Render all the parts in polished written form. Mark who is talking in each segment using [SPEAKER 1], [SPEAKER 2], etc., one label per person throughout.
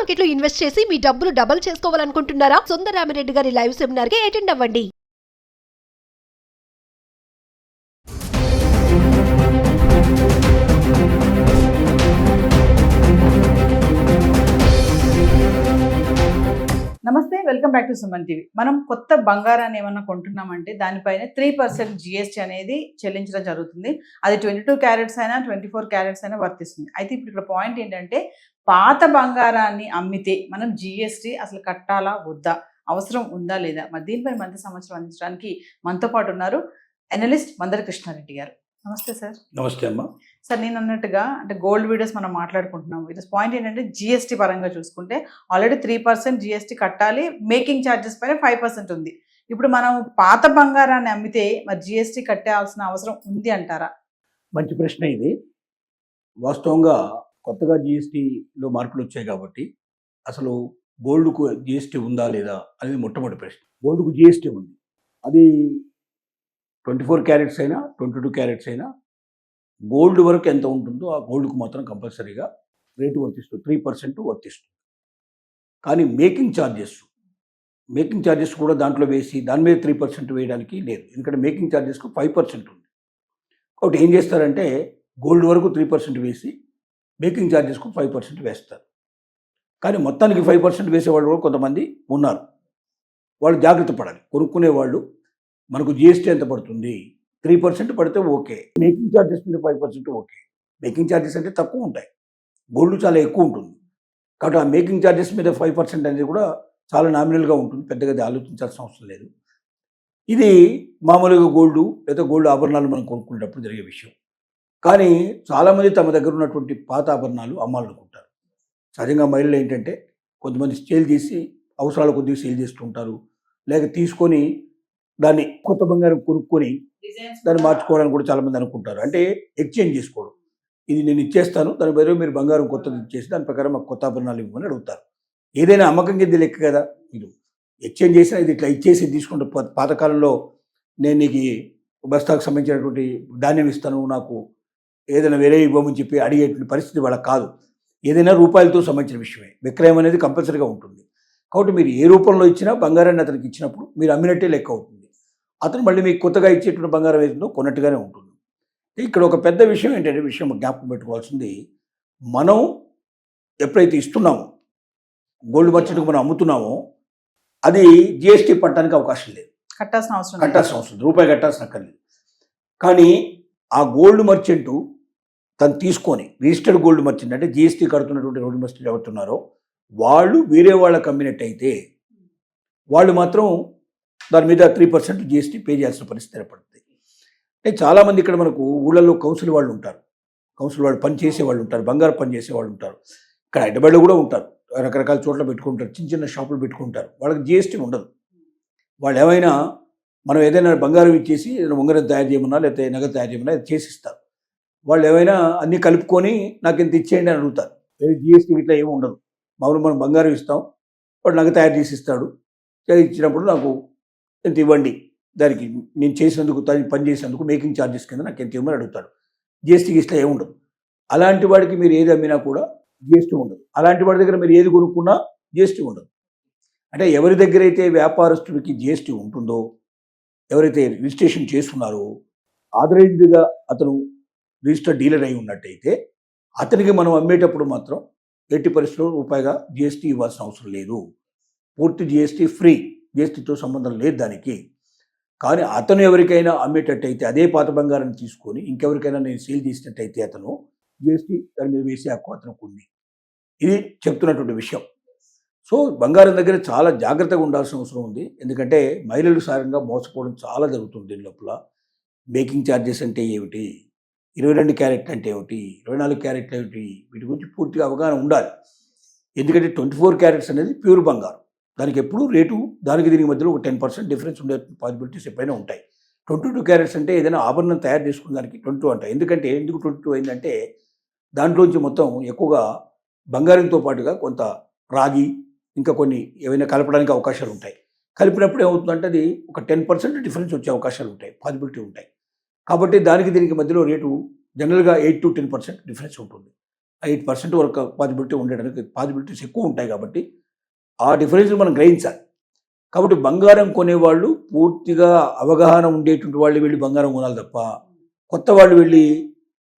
[SPEAKER 1] Market లో invest చేసి మీ డబ్బులు డబుల్ చేసుకోవాలనుకుంటున్నారా? సుందరరామిరెడ్డి గారి లైవ్ సెమినార్ కి అటెండ్ అవ్వండి.
[SPEAKER 2] నమస్తే, welcome back to Suman TV. మనం కొత్త బంగారాన్ని ఏమన్నా కొంటున్నామంటే దానిపైన 3% జిఎస్టీ అనేది చెల్లించడం జరుగుతుంది. అది 22 క్యారెట్స్ అయినా 24 క్యారెట్స్ అయినా వర్తిస్తుంది. అయితే ఇప్పుడు ఇక్కడ పాయింట్ ఏంటంటే, పాత బంగారాన్ని అమ్మితే మనం జిఎస్టీ అసలు కట్టాలా వద్దా, అవసరం ఉందా లేదా, మరి దీనిపై మనతో సంవత్సరం అందించడానికి మనతో పాటు ఉన్నారు అనలిస్ట్ మందర కృష్ణారెడ్డి గారు. నమస్తే సార్.
[SPEAKER 3] నమస్తే అమ్మా.
[SPEAKER 2] సార్, నేను అన్నట్టుగా అంటే గోల్డ్ వీడియోస్ మనం మాట్లాడుకుంటున్నాం. ఈరోజు పాయింట్ ఏంటంటే, జిఎస్టీ పరంగా చూసుకుంటే ఆల్రెడీ 3% జిఎస్టీ కట్టాలి, మేకింగ్ ఛార్జెస్ పైన 5% ఉంది. ఇప్పుడు మనం పాత బంగారాన్ని అమ్మితే మరి జిఎస్టీ కట్టాల్సిన అవసరం ఉంది అంటారా?
[SPEAKER 3] మంచి ప్రశ్న ఇది. వాస్తవంగా కొత్తగా జిఎస్టీలో మార్పులు వచ్చాయి కాబట్టి అసలు గోల్డ్కు జిఎస్టీ ఉందా లేదా అనేది మొట్టమొదటి ప్రశ్న. గోల్డ్కు జిఎస్టీ ఉంది. అది 24 క్యారెట్స్ అయినా 22 క్యారెట్స్ అయినా గోల్డ్ వరకు ఎంత ఉంటుందో ఆ గోల్డ్కు మాత్రం కంపల్సరీగా రేటు వర్తిస్తుంది, 3% వర్తిస్తుంది. కానీ మేకింగ్ ఛార్జెస్ కూడా దాంట్లో వేసి దాని మీద 3% వేయడానికి లేదు. ఎందుకంటే మేకింగ్ ఛార్జెస్కు 5% ఉంది. కాబట్టి ఏం చేస్తారంటే గోల్డ్ వరకు 3% వేసి మేకింగ్ ఛార్జెస్కు 5% వేస్తారు. కానీ మొత్తానికి 5% వేసేవాళ్ళు కూడా కొంతమంది ఉన్నారు. వాళ్ళు జాగ్రత్త పడాలి. కొనుక్కునే వాళ్ళు మనకు జిఎస్టీ ఎంత పడుతుంది, 3% పడితే ఓకే, మేకింగ్ ఛార్జెస్ మీద 5% ఓకే. మేకింగ్ ఛార్జెస్ అంటే తక్కువ ఉంటాయి, గోల్డ్ చాలా ఎక్కువ ఉంటుంది. కాబట్టి ఆ మేకింగ్ ఛార్జెస్ మీద 5% అనేది కూడా చాలా నామినల్గా ఉంటుంది, పెద్దగా ఆలోచించాల్సిన అవసరం లేదు. ఇది మామూలుగా గోల్డ్ లేదా గోల్డ్ ఆభరణాలు మనం కొనుక్కునేటప్పుడు జరిగే విషయం. కానీ చాలామంది తమ దగ్గర ఉన్నటువంటి పాత ఆభరణాలు అమ్మాలనుకుంటారు. సహజంగా మహిళలు ఏంటంటే కొంతమంది సేల్ చేసి అవసరాల కొద్దిగా సేల్ చేస్తుంటారు, లేక తీసుకొని దాన్ని కొత్త బంగారం కొనుక్కొని దాన్ని మార్చుకోవడానికి కూడా చాలామంది అనుకుంటారు. అంటే ఎక్స్చేంజ్ చేసుకోవడం. ఇది నేను ఇచ్చేస్తాను, దాని బదులు మీరు బంగారం కొత్తది ఇచ్చేసి దాని ప్రకారం మాకు కొత్త ఆభరణాలు ఇవ్వమని అడుగుతారు. ఏదైనా అమ్మకం కింద లెక్క కదా. మీరు ఎక్స్చేంజ్ చేసినా ఇది ఇట్లా ఇచ్చేసి తీసుకుంటే, పాతకాలంలో నేను నీకు బస్తాకు సంబంధించినటువంటి ధాన్యం ఇస్తాను, నాకు ఏదైనా వేరే ఇవ్వమని చెప్పి అడిగేటువంటి పరిస్థితి వాళ్ళకి కాదు. ఏదైనా రూపాయలతో సంబంధించిన విషయమే. విక్రయం అనేది కంపల్సరీగా ఉంటుంది. కాబట్టి మీరు ఏ రూపంలో ఇచ్చినా బంగారాన్ని అతనికి ఇచ్చినప్పుడు మీరు అమ్మినట్టే లెక్క అవుతుంది. అతను మళ్ళీ మీకు కొత్తగా ఇచ్చేటువంటి బంగారం ఏదో కొన్నట్టుగానే ఉంటుంది. ఇక్కడ ఒక పెద్ద విషయం ఏంటంటే, విషయం జ్ఞాపకం పెట్టుకోవాల్సింది, మనం ఎప్పుడైతే ఇస్తున్నామో గోల్డ్ మర్చెంట్కి మనం అమ్ముతున్నామో అది జిఎస్టీ పట్టడానికి అవకాశం లేదు, కట్టాల్సిన అవసరం రూపాయి కట్టాల్సిన అక్కర్లేదు. కానీ ఆ గోల్డ్ మర్చెంటు తను తీసుకొని రిజిస్టర్డ్ గోల్డ్ మర్చెంట్ అంటే జిఎస్టీ కడుతున్నటువంటి గోల్డ్ మర్చెంట్ ఎవరుతున్నారో వాళ్ళు వేరే వాళ్ళకి అమ్మినట్టయితే వాళ్ళు మాత్రం దాని మీద 3% జిఎస్టీ పే చేయాల్సిన పరిస్థితి ఏర్పడుతుంది. అంటే చాలామంది ఇక్కడ మనకు ఊళ్ళల్లో కౌన్సిల్ వాళ్ళు ఉంటారు, కౌన్సిల్ వాళ్ళు పని చేసే వాళ్ళు ఉంటారు, బంగారు పని చేసే వాళ్ళు ఉంటారు, ఇక్కడ హైదరాబాద్లో కూడా ఉంటారు, రకరకాల చోట్ల పెట్టుకుంటారు, చిన్న చిన్న షాపులు పెట్టుకుంటారు. వాళ్ళకి జిఎస్టీ ఉండదు. వాళ్ళు ఏమైనా మనం ఏదైనా బంగారం ఇచ్చేసి ఏదైనా ఉంగరం తయారు చేయమన్నా లేకపోతే నగదు తయారు చేయమన్నా అది చేసిస్తారు. వాళ్ళు ఏమైనా అన్నీ కలుపుకొని నాకు ఇంత ఇచ్చేయండి అని అడుగుతారు. జిఎస్టీ ఇట్లా ఏమి ఉండదు. మామూలు మనం బంగారం ఇస్తాం, వాడు నగ తయారు చేసి ఇస్తాడు, ఇచ్చినప్పుడు నాకు ఎంత ఇవ్వండి, దానికి నేను చేసినందుకు పని చేసినందుకు మేకింగ్ ఛార్జెస్ కింద నాకు ఎంత ఇవ్వమని అడుగుతాడు. జిఎస్టీకి ఇట్లా ఏముండదు. అలాంటి వాడికి మీరు ఏది అమ్మినా కూడా జిఎస్టీ ఉండదు. అలాంటి వాడి దగ్గర మీరు ఏది కొనుక్కున్నా జిఎస్టీ ఉండదు. అంటే ఎవరి దగ్గర అయితే వ్యాపారస్తుడికి జిఎస్టీ ఉంటుందో, ఎవరైతే రిజిస్ట్రేషన్ చేసుకున్నారో, ఆథరైజ్డ్గా అతను రిజిస్టర్డ్ డీలర్ అయి ఉన్నట్టయితే అతనికి మనం అమ్మేటప్పుడు మాత్రం ఎట్టి పరిస్థితుల్లో రూపాయిగా జిఎస్టీ ఇవ్వాల్సిన అవసరం లేదు. పూర్తి జిఎస్టీ ఫ్రీ, జిఎస్టీతో సంబంధం లేదు దానికి. కానీ అతను ఎవరికైనా అమ్మేటట్టయితే అదే పాత బంగారాన్ని తీసుకొని ఇంకెవరికైనా నేను సేల్ చేసినట్టయితే అతను జిఎస్టీ దాని మీద వేసే హక్కు అతనికి ఉంది. ఇది చెప్తున్నటువంటి విషయం. సో బంగారం దగ్గర చాలా జాగ్రత్తగా ఉండాల్సిన అవసరం ఉంది. ఎందుకంటే మహిళలు సారంగా మోసపోవడం చాలా జరుగుతుంది. దీని లోపల మేకింగ్ ఛార్జెస్ అంటే ఏమిటి, 22 క్యారెట్లు అంటే ఏమిటి, 24 క్యారెట్లు ఏమిటి, వీటి గురించి పూర్తిగా అవగాహన ఉండాలి. ఎందుకంటే 24 క్యారెట్స్ అనేది ప్యూర్ బంగారం. దానికి ఎప్పుడు రేటు దానికి దీనికి మధ్యలో ఒక 10% డిఫరెన్స్ ఉండే పాసిబిలిటీస్ ఎప్పుడైనా ఉంటాయి. 22 క్యారెట్స్ అంటే ఏదైనా ఆభరణం తయారు చేసుకున్న దానికి 22 అంటాయి. ఎందుకు 22 అయిందంటే దాంట్లోంచి మొత్తం ఎక్కువగా బంగారంతో పాటుగా కొంత రాగి ఇంకా కొన్ని ఏవైనా కలపడానికి అవకాశాలు ఉంటాయి. కలిపినప్పుడు ఏమవుతుందంటే అది ఒక 10% డిఫరెన్స్ వచ్చే అవకాశాలు ఉంటాయి, పాసిబిలిటీ ఉంటాయి. కాబట్టి దానికి దీనికి మధ్యలో రేటు జనరల్గా 8 to 10% డిఫరెన్స్ ఉంటుంది. 8% వరకు పాసిబిలిటీ ఉండడానికి పాసిబిలిటీస్ ఎక్కువ ఉంటాయి కాబట్టి ఆ డిఫరెన్స్ మనం గ్రహించాలి. కాబట్టి బంగారం కొనేవాళ్ళు పూర్తిగా అవగాహన ఉండేటువంటి వాళ్ళు వెళ్ళి బంగారం కొనాలి తప్ప కొత్త వాళ్ళు వెళ్ళి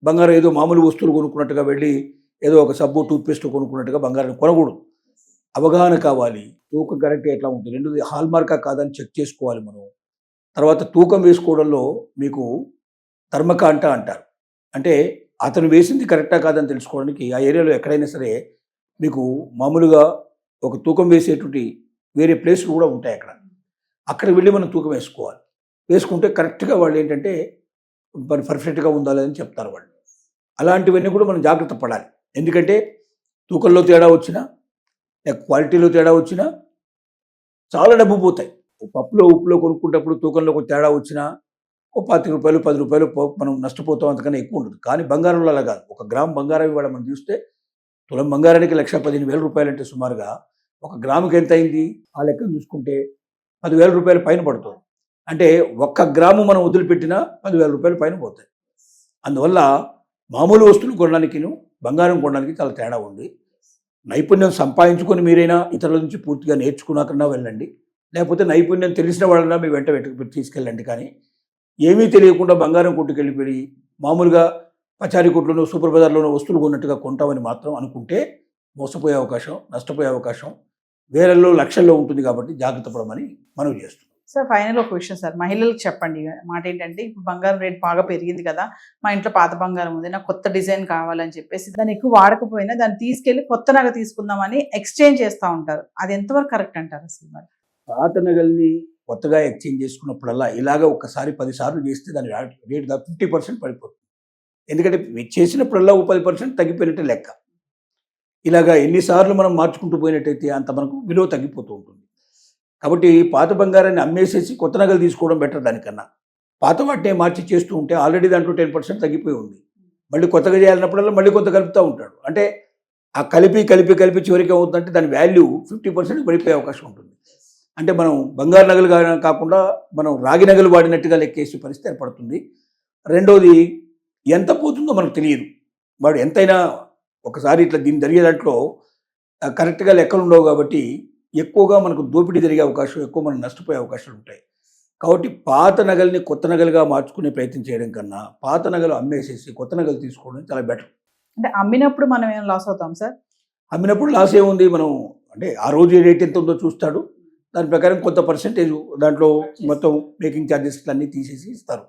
[SPEAKER 3] బంగారం ఏదో మామూలు వస్తువులు కొనుక్కున్నట్టుగా వెళ్ళి ఏదో ఒక సబ్బు టూత్పేస్ట్ కొనుక్కున్నట్టుగా బంగారం కొనకూడదు. అవగాహన కావాలి. తూకం కరెక్ట్గా ఎట్లా ఉంటుంది, రెండోది హాల్ మార్కా కాదని చెక్ చేసుకోవాలి మనం. తర్వాత తూకం వేసుకోవడంలో మీకు ధర్మకాంట అంటారు, అంటే అతను వేసింది కరెక్టా కాదని తెలుసుకోవడానికి ఆ ఏరియాలో ఎక్కడైనా సరే మీకు మామూలుగా ఒక తూకం వేసేటువంటి వేరే ప్లేస్లు కూడా ఉంటాయి అక్కడ వెళ్ళి మనం తూకం వేసుకోవాలి. వేసుకుంటే కరెక్ట్గా వాళ్ళు ఏంటంటే పర్ఫెక్ట్గా ఉండాలి అని చెప్తారు వాళ్ళు. అలాంటివన్నీ కూడా మనం జాగ్రత్త పడాలి. ఎందుకంటే తూకంలో తేడా వచ్చినా క్వాలిటీలో తేడా వచ్చినా చాలా డబ్బు పోతాయి. పప్పులో ఉప్పులో కొనుక్కుంటప్పుడు తూకంలో ఒక తేడా వచ్చినా ఓ 10 రూపాయలు 10 రూపాయలు మనం నష్టపోతాం, అంతకన్నా ఎక్కువ ఉండదు. కానీ బంగారంలో అలా కాదు. 1 గ్రామ్ బంగారం ఇవాళ మనం చూస్తే తులం బంగారానికి 1,15,000 రూపాయలు అంటే సుమారుగా 1 గ్రాముకి ఎంత అయింది ఆ లెక్క చూసుకుంటే 10,000 రూపాయల పైన పడుతుంది. అంటే 1 గ్రాము మనం వదిలిపెట్టినా 10,000 రూపాయల పైన పోతాయి. అందువల్ల మామూలు వస్తువులు కొనడానికి బంగారం కొనడానికి చాలా తేడా ఉంది. నైపుణ్యం సంపాదించుకొని మీరైనా ఇతరుల నుంచి పూర్తిగా నేర్చుకున్నాకన్నా వెళ్ళండి, లేకపోతే నైపుణ్యం తెలిసిన వాళ్ళన్నా మీ వెంట తీసుకెళ్ళండి. కానీ ఏమీ తెలియకుండా బంగారం కొట్టుకెళ్ళిపోయి మామూలుగా పచారీ కొట్లోనో సూపర్ బజార్లోనో వస్తువులు కొన్నట్టుగా కొంటామని మాత్రం అనుకుంటే మోసపోయే అవకాశం, నష్టపోయే అవకాశం వేలల్లో లక్షల్లో ఉంటుంది. కాబట్టి జాగ్రత్త పడమని మనవి చేస్తున్నాం.
[SPEAKER 2] సార్ ఫైనల్ ఒక క్వశ్చన్ సార్, మహిళలకు చెప్పండి మాట ఏంటంటే, ఇప్పుడు బంగారం రేట్ బాగా పెరిగింది కదా, మా ఇంట్లో పాత బంగారం ఉంది, నాకు కొత్త డిజైన్ కావాలని చెప్పేసి దాన్ని ఎక్కువ వాడకపోయినా దాన్ని తీసుకెళ్ళి కొత్త నగ తీసుకుందామని ఎక్స్చేంజ్ చేస్తూ ఉంటారు. అది ఎంతవరకు కరెక్ట్ అంటారు అసలు? మరి
[SPEAKER 3] పాత నగల్ని కొత్తగా ఎక్స్చేంజ్ చేసుకున్నప్పుడల్లా ఇలాగ ఒకసారి 10 సార్లు చేస్తే దాని రేట్ 50% పడిపోతుంది. ఎందుకంటే చేసినప్పుడల్లా 10% తగ్గిపోయినట్టే లెక్క. ఇలాగా ఎన్నిసార్లు మనం మార్చుకుంటూ పోయినట్టయితే అంత మనకు విలువ తగ్గిపోతూ ఉంటుంది. కాబట్టి పాత బంగారాన్ని అమ్మేసేసి కొత్త నగలు తీసుకోవడం బెటర్. దానికన్నా పాత వాటిని మార్చి చేస్తూ ఉంటే ఆల్రెడీ దాంట్లో 10% తగ్గిపోయి ఉంది. మళ్ళీ కొత్తగా చేయాలన్నప్పుడల్లా మళ్ళీ కొంత కలుపుతూ ఉంటాడు. అంటే ఆ కలిపి చివరికి అవుతుందంటే దాని వాల్యూ 50% పడిపోయే అవకాశం ఉంటుంది. అంటే మనం బంగారు నగలు కాకుండా మనం రాగి నగలు వాడినట్టుగా లెక్కేసే పరిస్థితి ఏర్పడుతుంది. రెండోది ఎంత పోతుందో మనకు తెలియదు. వాడు ఎంతైనా ఒకసారి ఇట్లా దీన్ని జరిగే దాంట్లో కరెక్ట్గా లెక్కలు ఉండవు కాబట్టి ఎక్కువగా మనకు దోపిడీ జరిగే అవకాశం, ఎక్కువ మనం నష్టపోయే అవకాశాలు ఉంటాయి. కాబట్టి పాత నగల్ని కొత్త నగలుగా మార్చుకునే ప్రయత్నం చేయడం కన్నా పాత నగలు అమ్మేసేసి కొత్త నగలు తీసుకోవడం చాలా బెటర్.
[SPEAKER 2] అంటే అమ్మినప్పుడు మనం ఏమైనా లాస్ అవుతాం సార్?
[SPEAKER 3] అమ్మినప్పుడు లాస్ ఏముంది, మనం అంటే ఆ రోజు రేట్ ఎంత ఉందో చూస్తాడు, దాని ప్రకారం కొంత పర్సెంటేజ్ దాంట్లో మొత్తం మేకింగ్ ఛార్జెస్ అన్నీ తీసేసి ఇస్తారు.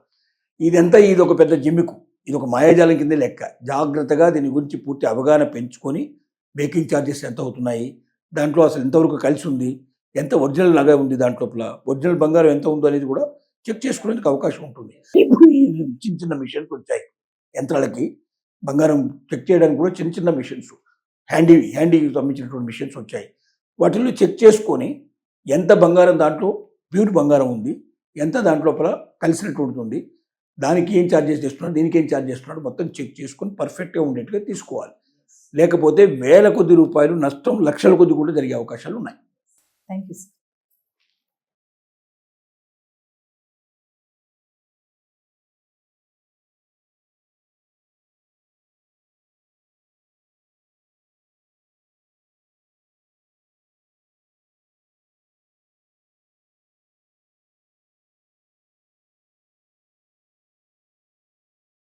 [SPEAKER 3] ఇది ఒక పెద్ద జిమ్మికు, ఇది ఒక మాయాజాలం కింద లెక్క. జాగ్రత్తగా దీని గురించి పూర్తి అవగాహన పెంచుకొని మేకింగ్ ఛార్జెస్ ఎంత అవుతున్నాయి, దాంట్లో అసలు ఎంతవరకు కలిసి ఉంది, ఎంత ఒరిజినల్ లాగా ఉంది, దాంట్లోపల ఒరిజినల్ బంగారం ఎంత ఉందో అనేది కూడా చెక్ చేసుకునేందుకు అవకాశం ఉంటుంది. ఇప్పుడు ఈ చిన్న మిషన్స్ వచ్చాయి, యంత్రాలకి బంగారం చెక్ చేయడానికి కూడా చిన్న మిషన్స్, హ్యాండీకి సంబంధించినటువంటి మిషన్స్ వచ్చాయి. వాటిల్లో చెక్ చేసుకొని ఎంత బంగారం దాంట్లో ప్యూర్ బంగారం ఉంది, ఎంత దాంట్లోపల కలిసినటువంటి ఉంది, దానికి ఏం ఛార్జెస్ చేస్తున్నాడు, దీనికి ఏం ఛార్జ్ చేస్తున్నాడు, మొత్తం చెక్ చేసుకొని పర్ఫెక్ట్గా ఉండేట్టుగా తీసుకోవాలి. లేకపోతే వేల కొద్ది రూపాయలు నష్టం, లక్షల కొద్ది కూడా జరిగే అవకాశాలు ఉన్నాయి.
[SPEAKER 2] Thank you sir.